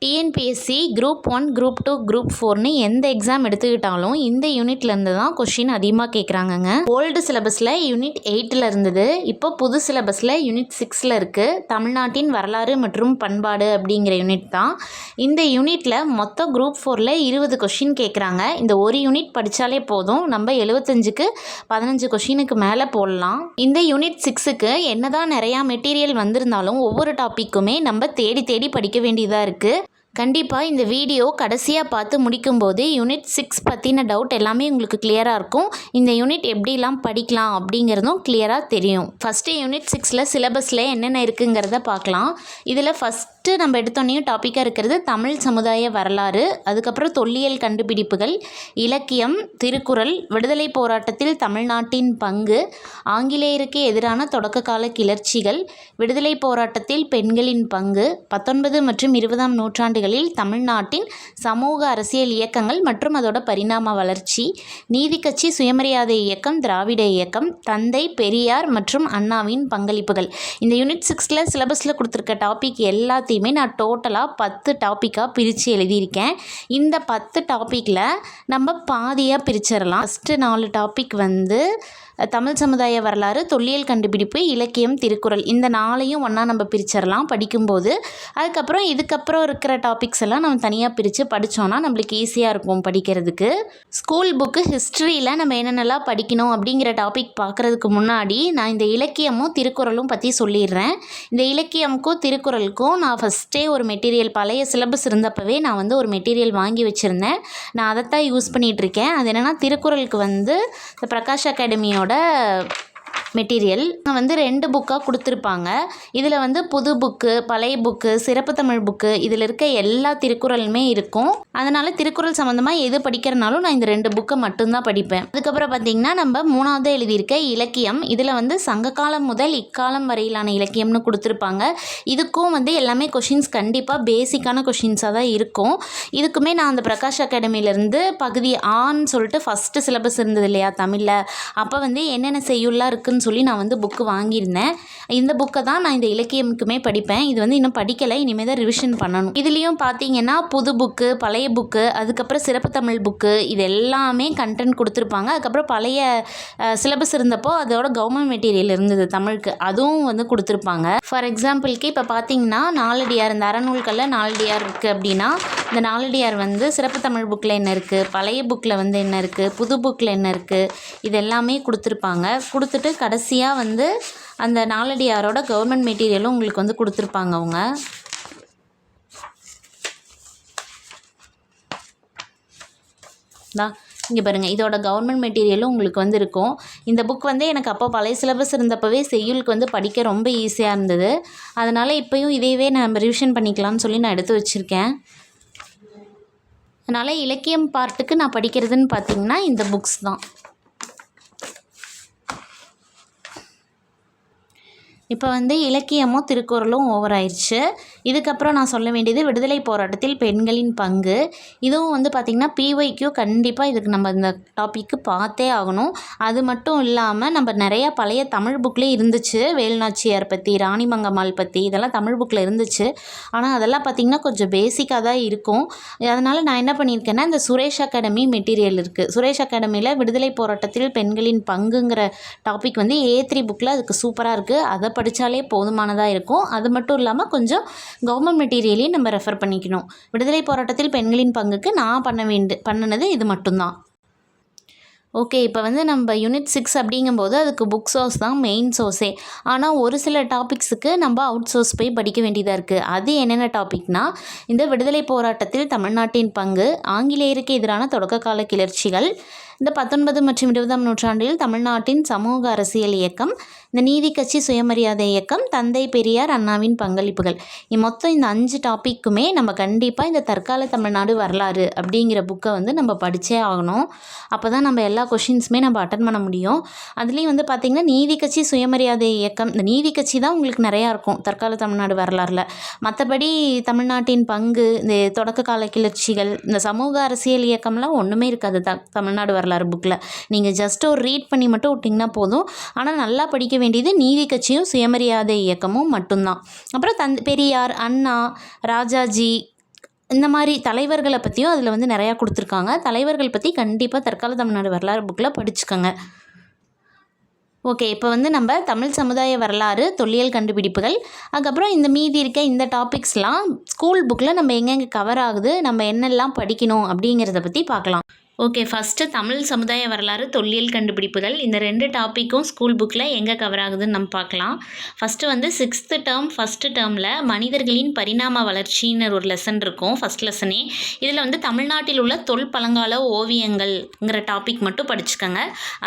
TNPSC group 1, group 2, group 4ன்னு எந்த exam எடுத்துக்கிட்டாலும் இந்த யூனிட்லேருந்து தான் கொஷின் அதிகமாக கேட்குறாங்கங்க. ஓல்டு சிலபஸில் யூனிட் 8ல் இருந்தது. இப்போ புது சிலபஸில் யூனிட் 6ல் இருக்குது. தமிழ்நாட்டின் வரலாறு மற்றும் பண்பாடு அப்படிங்கிற யூனிட் தான். இந்த யூனிட்டில் மொத்தம் குரூப் 4ல் 20 கொஷின் கேட்குறாங்க. இந்த ஒரு யூனிட் படித்தாலே போதும், நம்ம 75க்கு 15 கொஷினுக்கு மேலே போடலாம். இந்த யூனிட் 6க்கு என்னதான் நிறையா மெட்டீரியல் வந்திருந்தாலும் ஒவ்வொரு டாப்பிக்குமே நம்ம தேடி தேடி படிக்க வேண்டியதாக இருக்குது. கண்டிப்பாக இந்த வீடியோ கடைசியாக பார்த்து முடிக்கும்போது யூனிட் 6 பற்றின டவுட் எல்லாமே உங்களுக்கு கிளியராக இருக்கும். இந்த யூனிட் எப்படிலாம் படிக்கலாம் அப்படிங்கிறதும் கிளியராக தெரியும். ஃபஸ்ட்டு யூனிட் 6ல் சிலபஸில் என்னென்ன இருக்குங்கிறத பார்க்கலாம். இதில் ஃபஸ்ட்டு நம்ம எடுத்தோன்னே டாப்பிக்காக இருக்கிறது தமிழ் சமுதாய வரலாறு, அதுக்கப்புறம் தொல்லியல் கண்டுபிடிப்புகள், இலக்கியம், திருக்குறள், விடுதலை போராட்டத்தில் தமிழ்நாட்டின் பங்கு, ஆங்கிலேயருக்கு எதிரான தொடக்க கால கிளர்ச்சிகள், விடுதலை போராட்டத்தில் பெண்களின் பங்கு, 19 மற்றும் 20ஆம் நூற்றாண்டுகளில் தமிழ்நாட்டின் சமூக அரசியல் இயக்கங்கள் மற்றும் அதோட பரிணாம வளர்ச்சி, நீதி கட்சி, சுயமரியாதை இயக்கம், திராவிட இயக்கம், தந்தை பெரியார் மற்றும் அண்ணாவின் பங்களிப்புகள். இந்த யூனிட் 6ல் சிலபஸில் கொடுத்துருக்க டாபிக் எல்லாத்தையுமே நான் டோட்டலாக 10 டாப்பிக்காக பிரித்து எழுதியிருக்கேன். இந்த 10 டாப்பிக்கில் நம்ம பாதியாக பிரிச்சிடலாம். ஃபஸ்ட்டு 4 டாபிக் வந்து தமிழ் சமுதாய வரலாறு, தொல்லியல் கண்டுபிடிப்பு, இலக்கியம், திருக்குறள். இந்த 4ஐயும் ஒன்றா நம்ம பிரிச்சிடலாம் படிக்கும்போது. அதுக்கப்புறம் இதுக்கப்புறம் இருக்கிற டாபிக்ஸ் எல்லாம் நம்ம தனியாக பிரித்து படித்தோன்னா நம்மளுக்கு ஈஸியாக இருக்கும் படிக்கிறதுக்கு. ஸ்கூல் புக்கு ஹிஸ்ட்ரியில் நம்ம என்னென்னலாம் படிக்கணும் அப்படிங்கிற டாபிக் பார்க்குறதுக்கு முன்னாடி நான் இந்த இலக்கியமும் திருக்குறளும் பற்றி சொல்லிடுறேன். இந்த இலக்கியமுக்கும் திருக்குறளுக்கும் நான் ஃபஸ்ட்டே ஒரு மெட்டீரியல், பழைய சிலபஸ் இருந்தப்பவே நான் வந்து ஒரு மெட்டீரியல் வாங்கி வச்சுருந்தேன். நான் அதைத்தான் யூஸ் பண்ணிகிட்ருக்கேன். அது என்னென்னா, திருக்குறளுக்கு வந்து இந்த பிரகாஷ் அகாடமியோட மெட்டீரியல் வந்து 2 புக்காக கொடுத்துருப்பாங்க. இதில் வந்து புது புக்கு, பழைய புக்கு, சிறப்பு தமிழ் புக்கு, இதில் இருக்க எல்லா திருக்குறளுமே இருக்கும். அதனால் திருக்குறள் சம்மந்தமாக எது படிக்கிறனாலும் நான் இந்த 2 புக்கை மட்டும்தான் படிப்பேன். அதுக்கப்புறம் பார்த்திங்கன்னா, நம்ம 3வது எழுதியிருக்க இலக்கியம், இதில் வந்து சங்ககாலம் முதல் இக்காலம் வரையிலான இலக்கியம்னு கொடுத்துருப்பாங்க. இதுக்கும் வந்து எல்லாமே கொஷின்ஸ் கண்டிப்பாக பேசிக்கான கொஷின்ஸாக தான் இருக்கும். இதுக்குமே நான் அந்த பிரகாஷ் அகாடமியிலேருந்து பகுதி ஆன்னு சொல்லிட்டு ஃபஸ்ட்டு சிலபஸ் இருந்தது இல்லையா தமிழில், அப்போ வந்து என்னென்ன செய்யுள்ளாக இருக்குதுன்னு சொல்லி நான் வந்து புக்கு வாங்கியிருந்தேன். இந்த புக்கை தான் நான் இந்த இலக்கியமுக்குமே படிப்பேன். இது வந்து இன்னும் படிக்கலை, இனிமேல் தான் ரிவிஷன் பண்ணணும். இதுலேயும் பார்த்தீங்கன்னா புது புக்கு, பழைய புக்கு, அதுக்கப்புறம் சிறப்பு தமிழ் புக்கு, இது எல்லாமே கண்டென்ட் கொடுத்துருப்பாங்க. அதுக்கப்புறம் பழைய சிலபஸ் இருந்தப்போ அதோட கவர்மெண்ட் மெட்டீரியல் இருந்தது தமிழுக்கு, அதுவும் வந்து கொடுத்துருப்பாங்க. ஃபார் எக்ஸாம்பிளுக்கு இப்போ பார்த்தீங்கன்னா நாலடியார், இந்த அறநூல்களில் நாலடியார் இருக்குது அப்படின்னா, இந்த நாலடியார் வந்து சிறப்பு தமிழ் புக்கில் என்ன இருக்குது, பழைய புக்கில் வந்து என்ன இருக்குது, புது புக்கில் என்ன இருக்குது, இது எல்லாமே கொடுத்துருப்பாங்க. கொடுத்துட்டு கடைசியாக வந்து அந்த நாலடியாரோட கவர்மெண்ட் மெட்டீரியலும் உங்களுக்கு வந்து கொடுத்துருப்பாங்க அவங்க. இங்கே பாருங்கள், இதோட கவர்மெண்ட் மெட்டீரியலும் உங்களுக்கு வந்து இருக்கும். இந்த புக் வந்து எனக்கு அப்போ பழைய சிலபஸ் இருந்தப்பவே செய்யுளுக்கு வந்து படிக்க ரொம்ப ஈஸியாக இருந்தது. அதனால் இப்போயும் இதையவே நம்ம ரிவிஷன் பண்ணிக்கலாம்னு சொல்லி நான் எடுத்து வச்சுருக்கேன். அதனால் இலக்கியம் பார்ட்டுக்கு நான் படிக்கிறதுன்னு பார்த்திங்கன்னா இந்த புக்ஸ் தான். இப்போ வந்து இலக்கியமும் திருக்குறளும் ஓவர் ஆயிடுச்சு. இதுக்கப்புறம் நான் சொல்ல வேண்டியது விடுதலை போராட்டத்தில் பெண்களின் பங்கு. இதுவும் வந்து பார்த்திங்கன்னா பிஒய்க்கு கண்டிப்பாக இதுக்கு நம்ம இந்த டாப்பிக்கு பார்த்தே ஆகணும். அது மட்டும் இல்லாமல் நம்ம நிறையா பழைய தமிழ் புக்லேயே இருந்துச்சு, வேலுநாச்சியார் பற்றி, ராணிமங்கம்மாள் பற்றி, இதெல்லாம் தமிழ் புக்கில் இருந்துச்சு. ஆனால் அதெல்லாம் பார்த்திங்கன்னா கொஞ்சம் பேசிக்காக தான் இருக்கும். அதனால் நான் என்ன பண்ணியிருக்கேன்னா, இந்த சுரேஷ் அகாடமி மெட்டீரியல் இருக்குது. சுரேஷ் அகாடமியில் விடுதலை போராட்டத்தில் பெண்களின் பங்குங்கிற டாபிக் வந்து A3 புக்கில் அதுக்கு சூப்பராக இருக்குது. அதை படித்தாலே போதுமானதாக இருக்கும். அது மட்டும் இல்லாமல் கொஞ்சம் கவர்மெண்ட் மெட்டீரியலையும் நம்ம ரெஃபர் பண்ணிக்கணும். விடுதலை போராட்டத்தில் பெண்களின் பங்குக்கு நான் பண்ணினது இது மட்டும்தான். ஓகே, இப்போ வந்து நம்ம யூனிட் 6 அப்படிங்கும்போது அதுக்கு புக் சோர்ஸ் தான் மெயின் சோர்ஸே. ஆனால் ஒரு சில டாபிக்ஸுக்கு நம்ம அவுட் சோர்ஸ் போய் படிக்க வேண்டியதாக இருக்குது. அது என்னென்ன டாபிக்னால், இந்த விடுதலை போராட்டத்தில் தமிழ்நாட்டின் பங்கு, ஆங்கிலேயருக்கு எதிரான தொடக்க கால கிளர்ச்சிகள், இந்த 19 மற்றும் 20ஆம் நூற்றாண்டில் தமிழ்நாட்டின் சமூக அரசியல் இயக்கம், இந்த நீதி கட்சி, சுயமரியாதை இயக்கம், தந்தை பெரியார், அண்ணாவின் பங்களிப்புகள். மொத்தம் இந்த 5 டாப்பிக்குமே நம்ம கண்டிப்பாக இந்த தற்கால தமிழ்நாடு வரலாறு அப்படிங்கிற புக்கை வந்து நம்ம படித்தே ஆகணும். அப்போ தான் நம்ம எல்லா கொஷின்ஸுமே நம்ம அட்டன் பண்ண முடியும். அதுலேயும் வந்து பார்த்திங்கன்னா நீதி கட்சி, சுயமரியாதை இயக்கம், இந்த நீதி கட்சி தான் உங்களுக்கு நிறையா இருக்கும் தற்கால தமிழ்நாடு வரலாறில். மற்றபடி தமிழ்நாட்டின் பங்கு, இந்த தொடக்க கால கிளர்ச்சிகள், இந்த சமூக அரசியல் இயக்கம்லாம் ஒன்றுமே இருக்காது தமிழ்நாடு வரலாறு புக்கில். நீங்கள் ஜஸ்ட் ஒரு ரீட் பண்ணி மட்டும் விட்டிங்கன்னா போதும். ஆனால் நல்லா படிக்க வேண்டியது நீதி கட்சியும் சுயமரியாதை இயக்கமும் மட்டும்தான். அப்புறம் பெரியார், அண்ணா, ராஜாஜி, இந்த மாதிரி தலைவர்களை பற்றியும் அதில் வந்து நிறையா கொடுத்துருக்காங்க. தலைவர்கள் பற்றி கண்டிப்பாக தற்கால தமிழ்நாடு வரலாறு புக்கில் படிச்சுக்கோங்க. ஓகே, இப்போ வந்து நம்ம தமிழ் சமுதாய வரலாறு, தொல்லியல் கண்டுபிடிப்புகள், அதுக்கப்புறம் இந்த மீதி இருக்க இந்த டாபிக்ஸ்லாம் ஸ்கூல் புக்கில் நம்ம எங்கெங்கே கவர் ஆகுது, நம்ம என்னெல்லாம் படிக்கணும் அப்படிங்கிறத பற்றி பார்க்கலாம். ஓகே, ஃபஸ்ட்டு தமிழ் சமுதாய வரலாறு, தொல்லியல் கண்டுபிடிப்புகள், இந்த 2 டாப்பிக்கும் ஸ்கூல் புக்கில் எங்கே கவர் ஆகுதுன்னு நம்ம பார்க்கலாம். ஃபஸ்ட்டு வந்து 6th டேர்ம் ஃபஸ்ட்டு டேர்மில் மனிதர்களின் பரிணாம வளர்ச்சின்னு ஒரு லெசன் இருக்கும். ஃபஸ்ட் லெசனே இதில் வந்து தமிழ்நாட்டில் உள்ள தொல்பழங்கால ஓவியங்கள்ங்கிற டாபிக் மட்டும் படிச்சுக்கோங்க.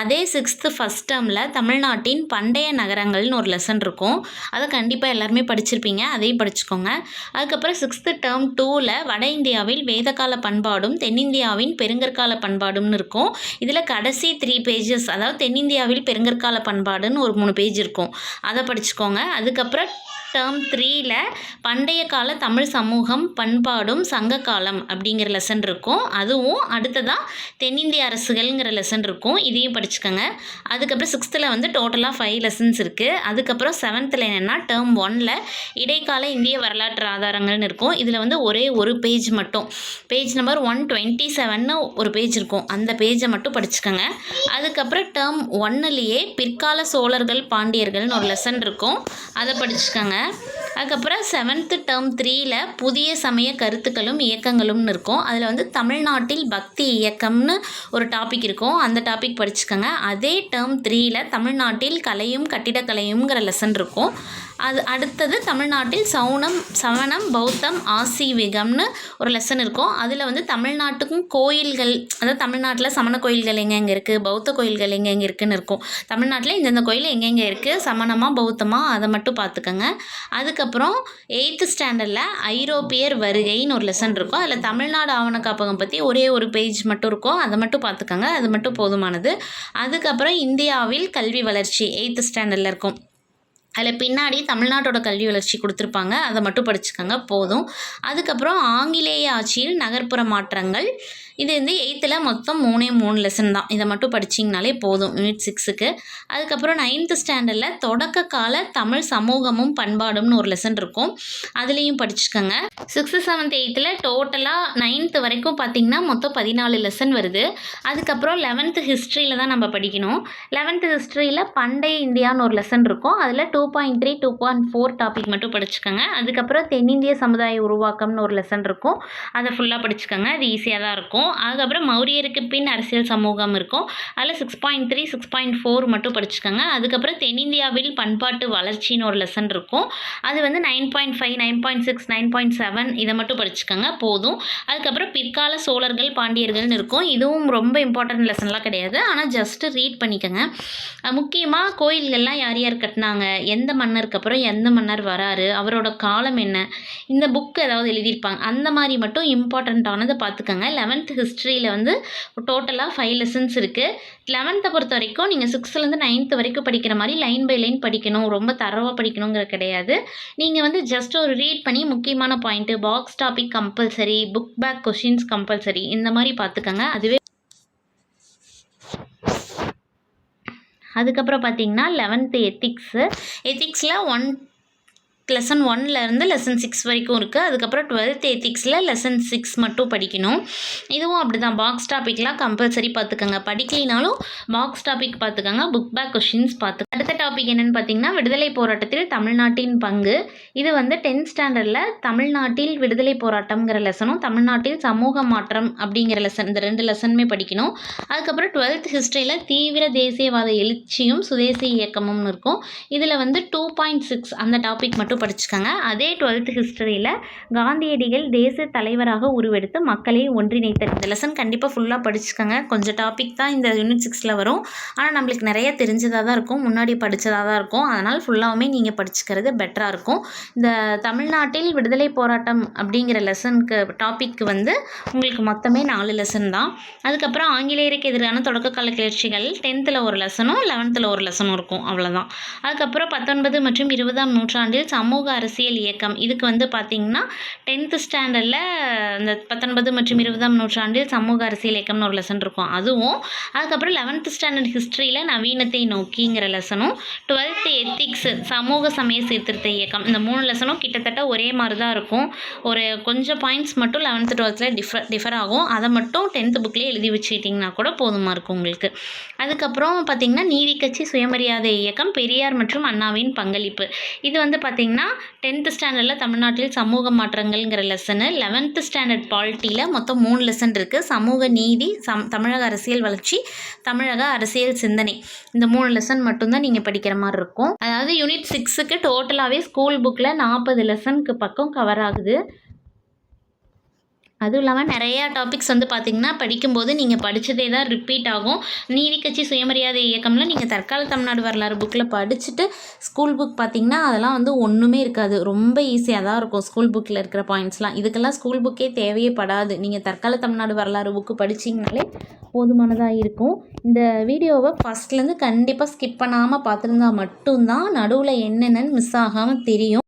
அதே 6th ஃபஸ்ட் டேர்மில் தமிழ்நாட்டின் பண்டைய நகரங்கள்னு ஒரு லெசன் இருக்கும். அதை கண்டிப்பாக எல்லாருமே படிச்சிருப்பீங்க, அதையும் படிச்சுக்கோங்க. அதுக்கப்புறம் 6th டேர்ம் 2ல் வட இந்தியாவில் வேதகால பண்பாடும் தென்னிந்தியாவின் பெருங்கற்கால பண்பாடும்னு இருக்கும். இதில் கடைசி 3 பேஜஸ், அதாவது தென்னிந்தியாவில் பெருங்கற்கால பண்பாடுன்னு ஒரு 3 பேஜ் இருக்கும், அதை படிச்சுக்கோங்க. அதுக்கப்புறம் டேர்ம் 3ல் பண்டைய கால தமிழ் சமூகம் பண்பாடும் சங்க காலம் அப்படிங்கிற லெசன் இருக்கும். அதுவும் அடுத்ததாக தென்னிந்திய அரசுகள்ங்கிற லெசன் இருக்கும், இதையும் படிச்சுக்கோங்க. அதுக்கப்புறம் 6th வந்து டோட்டலாக 5 லெசன்ஸ் இருக்குது. அதுக்கப்புறம் 7th என்னென்னா டேர்ம் 1ல் இடைக்கால இந்திய வரலாற்று ஆதாரங்கள்னு இருக்கும். இதில் வந்து ஒரே ஒரு பேஜ் மட்டும், பேஜ் நம்பர் 127ன்னு ஒரு பேஜ் இருக்கும், அந்த பேஜை மட்டும் படிச்சுக்கோங்க. அதுக்கப்புறம் டேர்ம் 1லேயே பிற்கால சோழர்கள் பாண்டியர்கள்னு ஒரு லெசன் இருக்கும், அதை படிச்சுக்கோங்க. அதுக்கப்புறம் 7th டேர்ம் 3ல் புதிய சமய கருத்துக்களும் இயக்கங்களும்னு இருக்கும். அதில் வந்து தமிழ்நாட்டில் பக்தி இயக்கம்னு ஒரு டாபிக் இருக்கும், அந்த டாபிக் படிச்சுக்கோங்க. அதே டேர்ம் 3ல் தமிழ்நாட்டில் கலையும் கட்டிடக்கலையும்ங்கிற லெசன் இருக்கும். அது அடுத்தது தமிழ்நாட்டில் சமணம் பௌத்தம் ஆசீவிகம்னு ஒரு லெசன் இருக்கும். அதில் வந்து தமிழ்நாட்டுக்கும் கோயில்கள், அதாவது தமிழ்நாட்டில் சமண கோயில்கள் எங்கெங்கே இருக்குது, பௌத்த கோயில்கள் எங்கெங்கே இருக்குதுன்னு இருக்கும். தமிழ்நாட்டில் இந்தந்த கோயில் எங்கெங்கே இருக்குது, சமணமாக பௌத்தமாக, அதை மட்டும் பார்த்துக்கோங்க. அதுக்கப்புறம் 8th ஸ்டாண்டர்டில் ஐரோப்பியர் வருகைன்னு ஒரு லெசன் இருக்கும். அதில் தமிழ்நாடு ஆவண காப்பகம் பற்றி ஒரே ஒரு பேஜ் மட்டும் இருக்கும், அதை மட்டும் பார்த்துக்கோங்க, அது மட்டும் போதுமானது. அதுக்கப்புறம் இந்தியாவில் கல்வி வளர்ச்சி 8th ஸ்டாண்டர்டில் இருக்கும். அதில் பின்னாடி தமிழ்நாட்டோட கல்வி வளர்ச்சி கொடுத்துருப்பாங்க, அதை மட்டும் படிச்சுக்கோங்க, போதும். அதுக்கப்புறம் ஆங்கிலேய ஆட்சியில் நகர்ப்புற மாற்றங்கள், இது வந்து 8th மொத்தம் 3 லெசன் தான், இதை மட்டும் படிச்சிங்கனாலே போதும் யூனிட் 6க்கு. அதுக்கப்புறம் 9th ஸ்டாண்டர்டில் தொடக்க கால தமிழ் சமூகமும் பண்பாடும்னு ஒரு லெசன் இருக்கும், அதுலேயும் படிச்சுக்கோங்க. 6th 7th 8th டோட்டலாக 9th வரைக்கும் பார்த்திங்கன்னா மொத்தம் 14 லெசன் வருது. அதுக்கப்புறம் 11th ஹிஸ்ட்ரியில் தான் நம்ம படிக்கணும். 11th ஹிஸ்ட்ரியில் பண்டைய இந்தியான்னு ஒரு லெசன் இருக்கும், அதில் 2.3 2.4 டாபிக் மட்டும் படிச்சுக்கோங்க. அதுக்கப்புறம் தென்னிந்திய சமுதாய உருவாக்கம்னு ஒரு லெசன் இருக்கும், அதை ஃபுல்லாக படிச்சுக்கோங்க, அது ஈஸியாக தான் இருக்கும். அதுக்கப்புறம் மௌரியருக்கு பின் அரசியல் சமூகம் இருக்கும், அதில் 6.3 6.4 மட்டும் படிச்சுக்கோங்க. அதுக்கப்புறம் தென்னிந்தியாவில் பண்பாட்டு வளர்ச்சின்னு ஒரு லெசன் இருக்கும், அது வந்து 9.5 9.6 9.7 இதை மட்டும் படிச்சுக்கோங்க, போதும். அதுக்கப்புறம் பிற்கால சோழர்கள் பாண்டியர்கள்னு இருக்கும், இதுவும் ரொம்ப இம்பார்ட்டன்ட் லெசன்லாம் கிடையாது, ஆனால் ஜஸ்ட்டு ரீட் பண்ணிக்கோங்க. முக்கியமாக கோயில்கள்லாம் யார் யார் கட்டினாங்க, எந்த மன்னருக்கு அப்புறம் எந்த மன்னர் வராரு, அவரோட காலம் என்ன, இந்த புக் ஏதாவது எழுதியிருப்பாங்க, அந்த மாதிரி மட்டும் இம்பார்ட்டண்ட்டானதை பார்த்துக்கோங்க. 11th ஹிஸ்ட்ரியில் வந்து டோட்டலாக 5 லெசன்ஸ் இருக்குது. 11th பொறுத்த வரைக்கும் நீங்கள் 6th 9th வரைக்கும் படிக்கிற மாதிரி லைன் பை லைன் படிக்கணும், ரொம்ப தரவாக படிக்கணுங்கிற கிடையாது. நீங்கள் வந்து ஜஸ்ட் ஒரு ரீட் பண்ணி முக்கியமான point, box topic compulsory, book back questions compulsory, இந்த மாதிரி பார்த்துக்கோங்க, அதுவே. அதுக்கப்புறம் பார்த்தீங்கன்னா 11th எத்திக்ஸில் லெசன் 1லேருந்து லெசன் 6 வரைக்கும் இருக்குது. அதுக்கப்புறம் 12th எத்திக்ஸில் லெசன் 6 மட்டும் படிக்கணும். இதுவும் அப்படி தான், பாக்ஸ் டாப்பிக்லாம் கம்பல்சரி பார்த்துக்கோங்க, படிக்கலினாலும் பாக்ஸ் டாபிக் பார்த்துக்கோங்க, புக் பேக் கொஷின்ஸ் பார்த்து. அடுத்த டாபிக் என்னென்னு பார்த்தீங்கன்னா விடுதலை போராட்டத்தில் தமிழ்நாட்டின் பங்கு. இது வந்து 10th ஸ்டாண்டர்டில் தமிழ்நாட்டில் விடுதலை போராட்டம்ங்கிற லெசனும் தமிழ்நாட்டில் சமூக மாற்றம் அப்படிங்கிற லெசன், இந்த 2 லெசனுமே படிக்கணும். அதுக்கப்புறம் 12th ஹிஸ்ட்ரியில் தீவிர தேசியவாத எழுச்சியும் சுதேசி இயக்கமும்னு இருக்கும், இதில் வந்து 2.6 அந்த டாபிக் மட்டும் படிச்சுக்கோங்க. அதே 12th ஹிஸ்டரியில் காந்தியடிகள் தேச தலைவராக உருவெடுத்து மக்களை ஒன்றிணைத்த இந்த லெசன் கண்டிப்பாக ஃபுல்லாக படிச்சுக்கோங்க. கொஞ்சம் டாபிக் தான் இந்த யூனிட் 6ல் வரும், ஆனால் நம்மளுக்கு நிறைய தெரிஞ்சதாக தான் இருக்கும், முன்னாடி படித்ததாக தான் இருக்கும், அதனால் ஃபுல்லாகவுமே நீங்கள் படிச்சுக்கிறது பெட்டராக இருக்கும். இந்த தமிழ்நாட்டில் விடுதலை போராட்டம் அப்படிங்கிற லெசனுக்கு டாபிக் வந்து உங்களுக்கு மொத்தமே 4 லெசன் தான். அதுக்கப்புறம் ஆங்கிலேயருக்கு எதிரான தொடக்க கால கிளர்ச்சிகள் 10th ஒரு லெசனும் 11th ஒரு லெசனும் இருக்கும், அவ்வளோதான். அதுக்கப்புறம் 19 மற்றும் 20ஆம் நூற்றாண்டில் சமூக அரசியல் இயக்கம் இதுக்கு வந்து பார்த்திங்கன்னா 10th ஸ்டாண்டர்டில் இந்த 19 மற்றும் 20ஆம் நூற்றாண்டில் சமூக அரசியல் இயக்கம்னு ஒரு லெசன் இருக்கும் அதுவும், அதுக்கப்புறம் 11th ஸ்டாண்டர்ட் ஹிஸ்ட்ரியில் நவீனத்தை நோக்கிங்கிற லெசனும், 12th எத்திக்ஸ் சமூக சமய சீர்திருத்த இயக்கம் இந்த 3 லெசனும் கிட்டத்தட்ட ஒரே மாதிரி தான் இருக்கும். ஒரு கொஞ்சம் பாயிண்ட்ஸ் மட்டும் 11th 12th டிஃபர் ஆகும். அதை மட்டும் 10th புக்லேயே எழுதி வச்சுக்கிட்டிங்கன்னா கூட போதுமா இருக்கும் உங்களுக்கு. அதுக்கப்புறம் பார்த்திங்கன்னா நீதி கட்சி சுயமரியாதை இயக்கம், பெரியார் மற்றும் அண்ணாவின் பங்களிப்பு. இது வந்து பார்த்திங்கன்னா 10th ஸ்டாண்டர்டில் தமிழ்நாட்டில் சமூக மாற்றங்கள்ங்கிற லெசனு, 11th ஸ்டாண்டர்ட் பாலிட்டியில் மொத்தம் 3 லெசன் இருக்குது. சமூக நீதி, தமிழக அரசியல் வளர்ச்சி, தமிழக அரசியல் சிந்தனை இந்த 3 லெசன் மட்டும்தான் நீங்கள் படிக்கிற மாதிரி இருக்கும். அதாவது யூனிட் 6க்கு டோட்டலாகவே ஸ்கூல் புக்கில் 40 லெசனுக்கு பக்கம் கவர் ஆகுது. அதுவும் இல்லாமல் நிறையா டாபிக்ஸ் வந்து பார்த்திங்கன்னா படிக்கும்போது நீங்கள் படித்ததே தான் ரிப்பீட் ஆகும். நீதி கட்சி சுயமரியாதை இயக்கம்ல நீங்கள் தற்கால தமிழ்நாடு வரலாறு புக்கில் படிச்சுட்டு ஸ்கூல் புக் பார்த்திங்கன்னா அதெல்லாம் வந்து ஒன்றுமே இருக்காது. ரொம்ப ஈஸியாக தான் இருக்கும் ஸ்கூல் புக்கில் இருக்கிற பாயிண்ட்ஸ்லாம். இதுக்கெல்லாம் ஸ்கூல் புக்கே தேவையே படாது. நீங்கள் தற்கால தமிழ்நாடு வரலாறு புக்கு படிச்சிங்கனாலே போதுமானதாக இருக்கும். இந்த வீடியோவை ஃபஸ்ட்லேருந்து கண்டிப்பாக ஸ்கிப் பண்ணாமல் பார்த்துருந்தா மட்டும்தான் நடுவில் என்னென்னு மிஸ் ஆகாமல் தெரியும்.